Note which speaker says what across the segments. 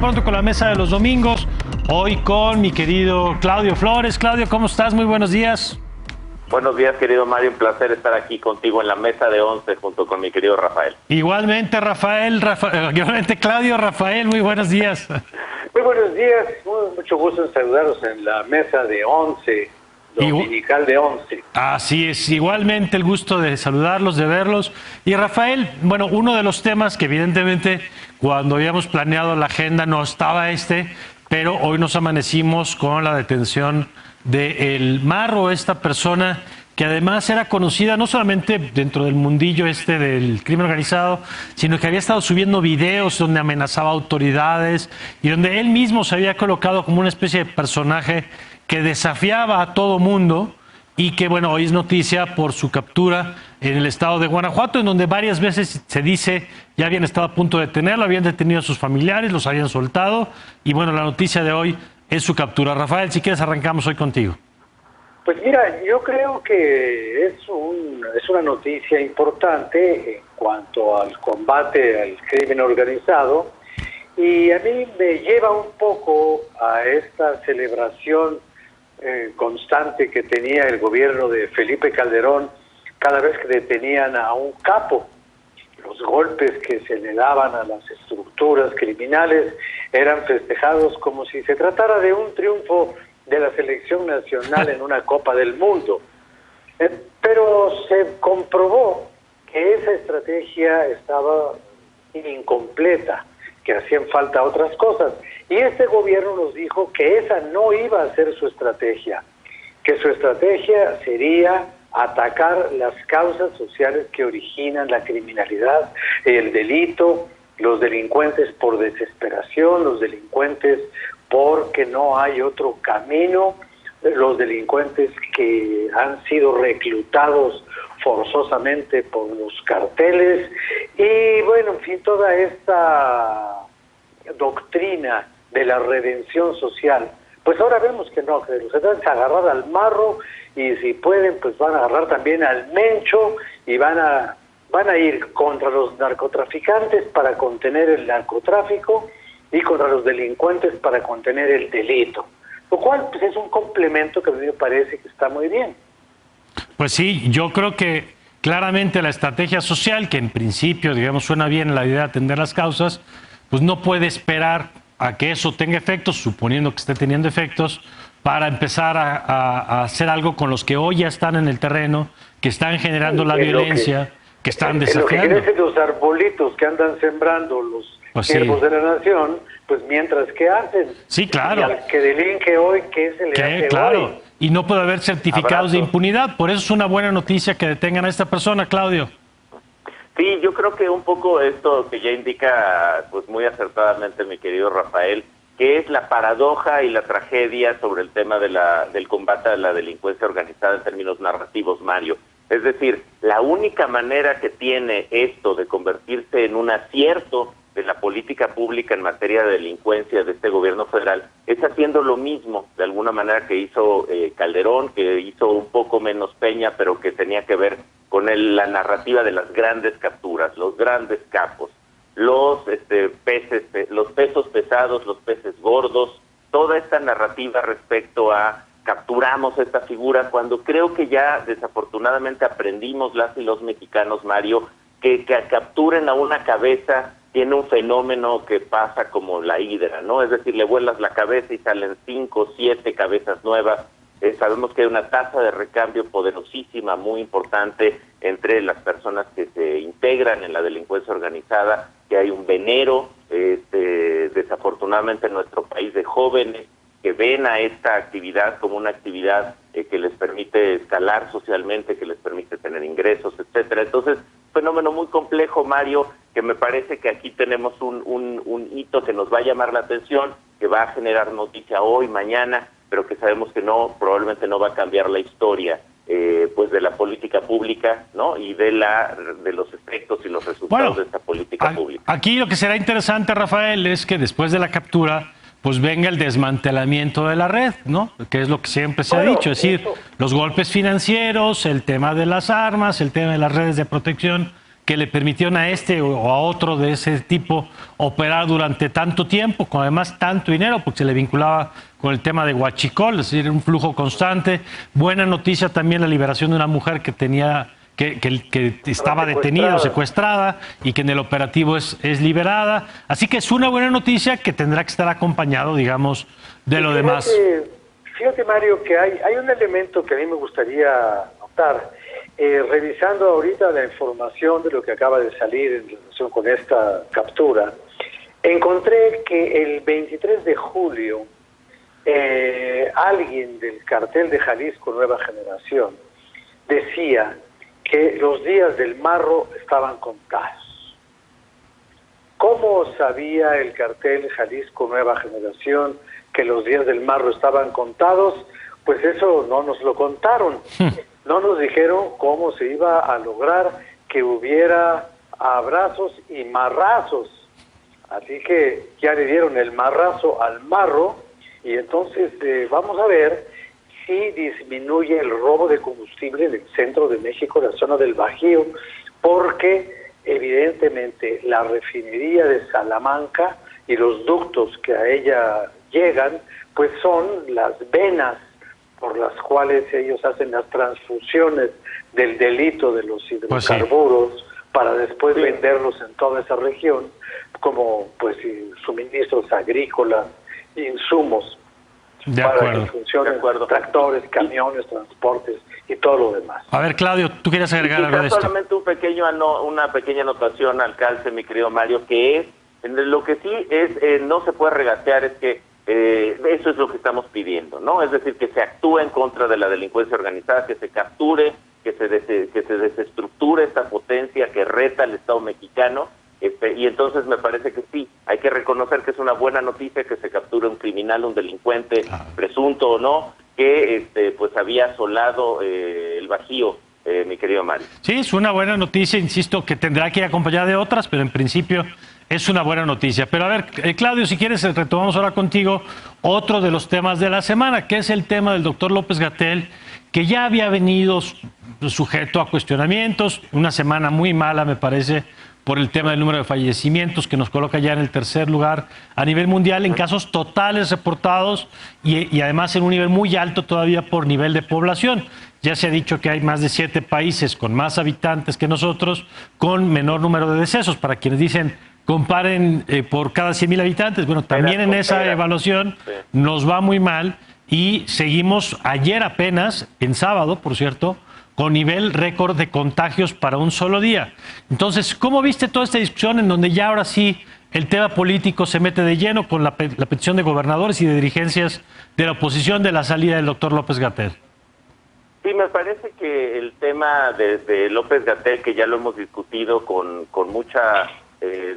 Speaker 1: Pronto con la mesa de los domingos. Hoy con mi querido Claudio Flores. Claudio, ¿cómo estás? Muy buenos días.
Speaker 2: Buenos días, querido Mario. Un placer estar aquí contigo en la mesa de 11 junto con mi querido Rafael.
Speaker 1: Igualmente, igualmente Claudio, Rafael, muy buenos días.
Speaker 3: Muy buenos días. Mucho gusto en saludaros en la mesa de 11. Dominical de 11.
Speaker 1: Así es, igualmente el gusto de saludarlos, de verlos. Y Rafael, bueno, uno de los temas que evidentemente cuando habíamos planeado la agenda no estaba pero hoy nos amanecimos con la detención de El Marro, esta persona que además era conocida no solamente dentro del mundillo del crimen organizado, sino que había estado subiendo videos donde amenazaba autoridades y donde él mismo se había colocado como una especie de personaje que desafiaba a todo mundo y que, bueno, hoy es noticia por su captura en el estado de Guanajuato, en donde varias veces se dice ya habían estado a punto de detenerlo, habían detenido a sus familiares, los habían soltado y, bueno, la noticia de hoy es su captura. Rafael, si quieres arrancamos hoy contigo.
Speaker 3: Pues mira, yo creo que es una noticia importante en cuanto al combate al crimen organizado y a mí me lleva un poco a esta celebración constante que tenía el gobierno de Felipe Calderón cada vez que detenían a un capo. Los golpes que se le daban a las estructuras criminales eran festejados como si se tratara de un triunfo de la selección nacional en una Copa del Mundo. Pero se comprobó que esa estrategia estaba incompleta, que hacían falta otras cosas. Y este gobierno nos dijo que esa no iba a ser su estrategia, que su estrategia sería atacar las causas sociales que originan la criminalidad, el delito, los delincuentes por desesperación, los delincuentes porque no hay otro camino, los delincuentes que han sido reclutados forzosamente por los carteles y, bueno, en fin, toda esta doctrina de la redención social. Pues ahora vemos que no, que se trata de agarrar al Marro y si pueden, pues van a agarrar también al Mencho y van a ir contra los narcotraficantes para contener el narcotráfico y contra los delincuentes para contener el delito. Lo cual pues es un complemento que a mí me parece que está muy bien.
Speaker 1: Pues sí, yo creo que claramente la estrategia social, que en principio, digamos, suena bien la idea de atender las causas, pues no puede esperar a que eso tenga efectos, suponiendo que esté teniendo efectos, para empezar a hacer algo con los que hoy ya están en el terreno, que están generando la violencia, que están desafiando.
Speaker 3: Lo que los arbolitos que andan sembrando los siervos de la nación, pues mientras que hacen.
Speaker 1: Sí, claro.
Speaker 3: Y al que delinque hoy, ¿qué se le hace
Speaker 1: claro.
Speaker 3: hoy?
Speaker 1: Y no puede haber certificados de impunidad. Por eso es una buena noticia que detengan a esta persona, Claudio.
Speaker 2: Sí, yo creo que un poco esto que ya indica pues muy acertadamente mi querido Rafael, que es la paradoja y la tragedia sobre el tema del combate a la delincuencia organizada en términos narrativos, Mario. Es decir, la única manera que tiene esto de convertirse en un acierto de la política pública en materia de delincuencia de este gobierno federal es haciendo lo mismo, de alguna manera, que hizo Calderón, que hizo un poco menos Peña, pero que tenía que ver con la narrativa de las grandes capturas, los grandes capos, los pesos pesados, los peces gordos, toda esta narrativa respecto a capturamos esta figura, cuando creo que ya desafortunadamente aprendimos las y los mexicanos, Mario, que capturen a una cabeza tiene un fenómeno que pasa como la hidra, ¿no? Es decir, le vuelas la cabeza y salen 5 o 7 cabezas nuevas. Sabemos que hay una tasa de recambio poderosísima, muy importante entre las personas que se integran en la delincuencia organizada, que hay un venero, desafortunadamente en nuestro país, de jóvenes que ven a esta actividad como una actividad que les permite escalar socialmente, que les permite tener ingresos, etcétera. Entonces, fenómeno muy complejo, Mario, que me parece que aquí tenemos un hito que nos va a llamar la atención, que va a generar noticia hoy, mañana, pero que sabemos que probablemente no va a cambiar la historia pues de la política pública, ¿no? Y de los efectos y los resultados de esta política pública.
Speaker 1: Aquí lo que será interesante, Rafael, es que después de la captura pues venga el desmantelamiento de la red, ¿no? Que es lo que siempre se ha dicho, es decir, los golpes financieros, el tema de las armas, el tema de las redes de protección que le permitieron a este o a otro de ese tipo operar durante tanto tiempo, con además tanto dinero, porque se le vinculaba con el tema de huachicol, es decir, un flujo constante. Buena noticia también la liberación de una mujer que tenía que estaba detenida o secuestrada y que en el operativo es liberada. Así que es una buena noticia que tendrá que estar acompañado, digamos, de lo demás.
Speaker 3: Fíjate, Mario, que hay un elemento que a mí me gustaría notar. Revisando ahorita la información de lo que acaba de salir en relación con esta captura, encontré que el 23 de julio alguien del cartel de Jalisco Nueva Generación decía que los días del marro estaban contados. ¿Cómo sabía el cartel Jalisco Nueva Generación que los días del marro estaban contados? Pues eso no nos lo contaron. No nos dijeron cómo se iba a lograr que hubiera abrazos y marrazos. Así que ya le dieron el marrazo al marro y entonces vamos a ver si disminuye el robo de combustible en el centro de México, la zona del Bajío, porque evidentemente la refinería de Salamanca y los ductos que a ella llegan, pues son las venas por las cuales ellos hacen las transfusiones del delito de los hidrocarburos para después venderlos en toda esa región como pues suministros agrícolas, insumos para que funcionen tractores, camiones, transportes y todo lo demás.
Speaker 1: A ver, Claudio, tú querías agregar algo de esto.
Speaker 2: Solamente una pequeña anotación al calce, mi querido Mario, que es, lo que sí es, no se puede regatear, es que eso es lo que estamos pidiendo, ¿no? Es decir, que se actúe en contra de la delincuencia organizada, que se capture, que se desestructure esta potencia que reta al Estado mexicano, y entonces me parece que sí, hay que reconocer que es una buena noticia que se capture un criminal, un delincuente, presunto o no, que pues había asolado el Bajío, mi querido Mario.
Speaker 1: Sí, es una buena noticia, insisto, que tendrá que ir acompañada de otras, pero en principio es una buena noticia. Pero a ver, Claudio, si quieres, retomamos ahora contigo otro de los temas de la semana, que es el tema del doctor López-Gatell, que ya había venido sujeto a cuestionamientos, una semana muy mala, me parece, por el tema del número de fallecimientos, que nos coloca ya en el tercer lugar a nivel mundial en casos totales reportados y además en un nivel muy alto todavía por nivel de población. Ya se ha dicho que hay más de 7 países con más habitantes que nosotros, con menor número de decesos. Para quienes dicen, comparen por cada 100,000 habitantes, bueno, también en esa evaluación nos va muy mal y seguimos ayer apenas, en sábado, por cierto, con nivel récord de contagios para un solo día. Entonces, ¿cómo viste toda esta discusión en donde ya ahora sí el tema político se mete de lleno con la petición de gobernadores y de dirigencias de la oposición de la salida del doctor López-Gatell?
Speaker 2: Sí, me parece que el tema de López-Gatell, que ya lo hemos discutido con mucha,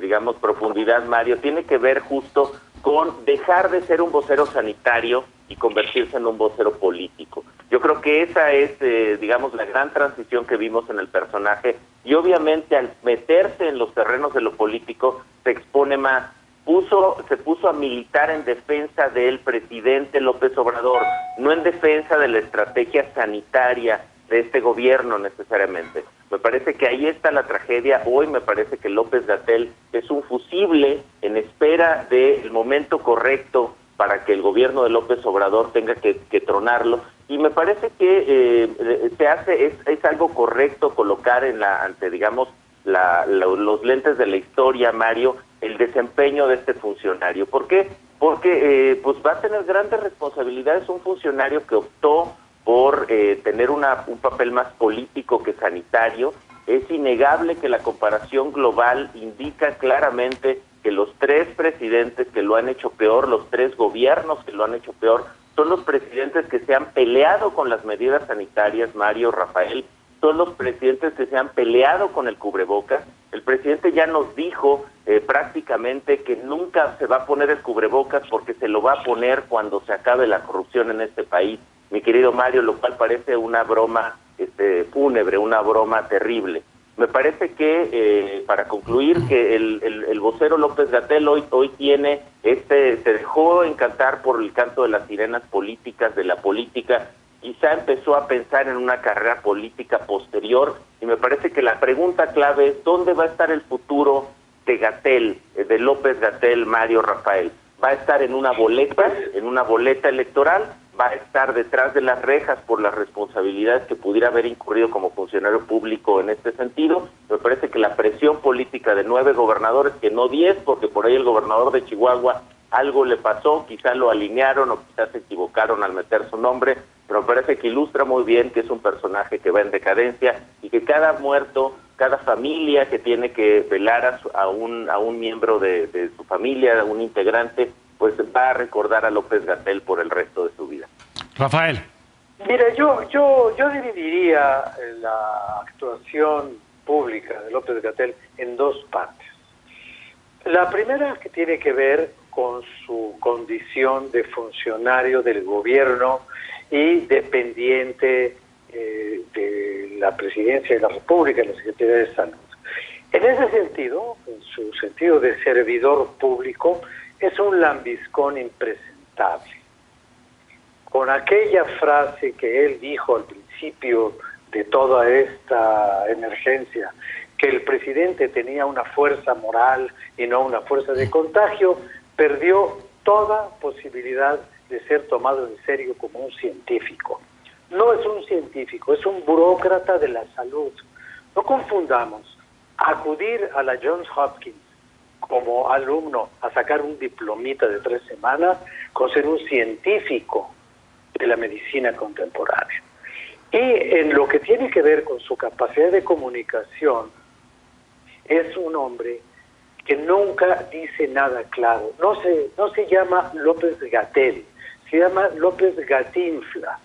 Speaker 2: digamos, profundidad, Mario, tiene que ver justo con dejar de ser un vocero sanitario y convertirse en un vocero político. Yo creo que esa es, digamos, la gran transición que vimos en el personaje, y obviamente al meterse en los terrenos de lo político se expone más. Se puso a militar en defensa del presidente López Obrador, no en defensa de la estrategia sanitaria de este gobierno necesariamente. Me parece que ahí está la tragedia. Hoy me parece que López-Gatell es un fusible en espera del momento correcto para que el gobierno de López Obrador tenga que tronarlo, y me parece que es algo correcto colocar ante digamos los lentes de la historia, Mario, el desempeño de este funcionario. ¿Por qué? Porque pues va a tener grandes responsabilidades un funcionario que optó por tener un papel más político que sanitario. Es innegable que la comparación global indica claramente que los 3 presidentes que lo han hecho peor, los 3 gobiernos que lo han hecho peor, son los presidentes que se han peleado con las medidas sanitarias, Mario, Rafael, son los presidentes que se han peleado con el cubrebocas. El presidente ya nos dijo prácticamente que nunca se va a poner el cubrebocas porque se lo va a poner cuando se acabe la corrupción en este país, mi querido Mario, lo cual parece una broma fúnebre, una broma terrible. Me parece que, para concluir, que el vocero López-Gatell hoy tiene, se dejó encantar por el canto de las sirenas políticas, de la política, quizá empezó a pensar en una carrera política posterior, y me parece que la pregunta clave es ¿dónde va a estar el futuro de Gatell, de López-Gatell, Mario Rafael? ¿Va a estar en una boleta electoral? ¿Va a estar detrás de las rejas por las responsabilidades que pudiera haber incurrido como funcionario público en este sentido? Me parece que la presión política de 9 gobernadores, que no 10, porque por ahí el gobernador de Chihuahua algo le pasó, quizá lo alinearon o quizás se equivocaron al meter su nombre, pero me parece que ilustra muy bien que es un personaje que va en decadencia y que cada muerto, cada familia que tiene que velar a un miembro de su familia, a un integrante, pues va a recordar a López-Gatell por el resto de su vida.
Speaker 1: Rafael.
Speaker 3: Mira, yo dividiría la actuación pública de López-Gatell en 2 partes. La primera, que tiene que ver con su condición de funcionario del gobierno y dependiente de la Presidencia de la República, de la Secretaría de Salud. En ese sentido, en su sentido de servidor público, es un lambiscón impresentable. Con aquella frase que él dijo al principio de toda esta emergencia, que el presidente tenía una fuerza moral y no una fuerza de contagio, perdió toda posibilidad de ser tomado en serio como un científico. No es un científico, es un burócrata de la salud. No confundamos acudir a la Johns Hopkins como alumno a sacar un diplomita de 3 semanas con ser un científico de la medicina contemporánea. Y en lo que tiene que ver con su capacidad de comunicación, es un hombre que nunca dice nada claro. No se llama López-Gatell, se llama López-Gatinflas.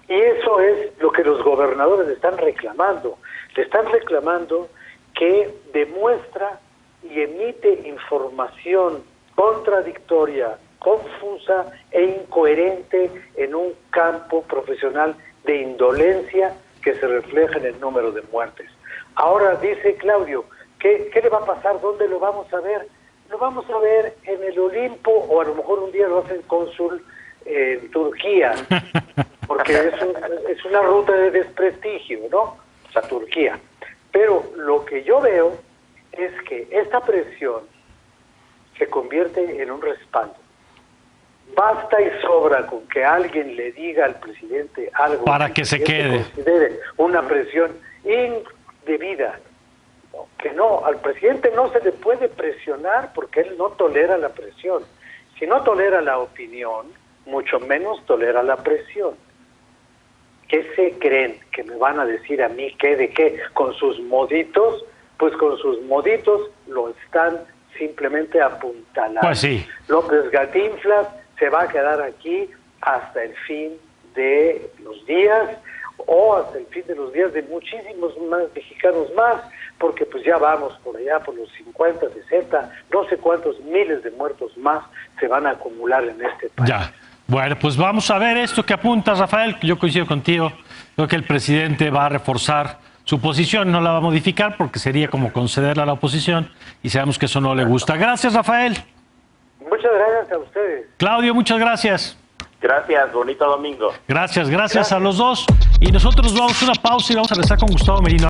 Speaker 3: Y eso es lo que los gobernadores le están reclamando. Le están reclamando que demuestra y emite información contradictoria, confusa e incoherente en un campo profesional de indolencia que se refleja en el número de muertes. Ahora dice Claudio, ¿qué le va a pasar? ¿Dónde lo vamos a ver? Lo vamos a ver en el Olimpo, o a lo mejor un día lo hacen cónsul en Turquía, porque es una ruta de desprestigio, ¿no? O sea, Turquía. Pero lo que yo veo es que esta presión se convierte en un respaldo. Basta y sobra con que alguien le diga al presidente algo
Speaker 1: para que se quede.
Speaker 3: Considere una presión indebida. Que no, al presidente no se le puede presionar porque él no tolera la presión. Si no tolera la opinión, mucho menos tolera la presión. ¿Qué se creen? ¿Que me van a decir a mí qué de qué? ¿Con sus moditos? Pues con sus moditos lo están simplemente apuntalando.
Speaker 1: Pues sí.
Speaker 3: López-Gatinflas se va a quedar aquí hasta el fin de los días, o hasta el fin de los días de muchísimos más mexicanos más, porque pues ya vamos por allá por los 50, 60, no sé cuántos miles de muertos más se van a acumular en este país.
Speaker 1: Ya. Bueno, pues vamos a ver esto que apuntas, Rafael. Yo coincido contigo. Creo que el presidente va a reforzar su posición, no la va a modificar porque sería como concederla a la oposición y sabemos que eso no le gusta. Gracias, Rafael.
Speaker 3: Muchas gracias a ustedes.
Speaker 1: Claudio, muchas gracias.
Speaker 2: Gracias, bonito domingo.
Speaker 1: Gracias a los dos. Y nosotros vamos a una pausa y vamos a regresar con Gustavo Merino.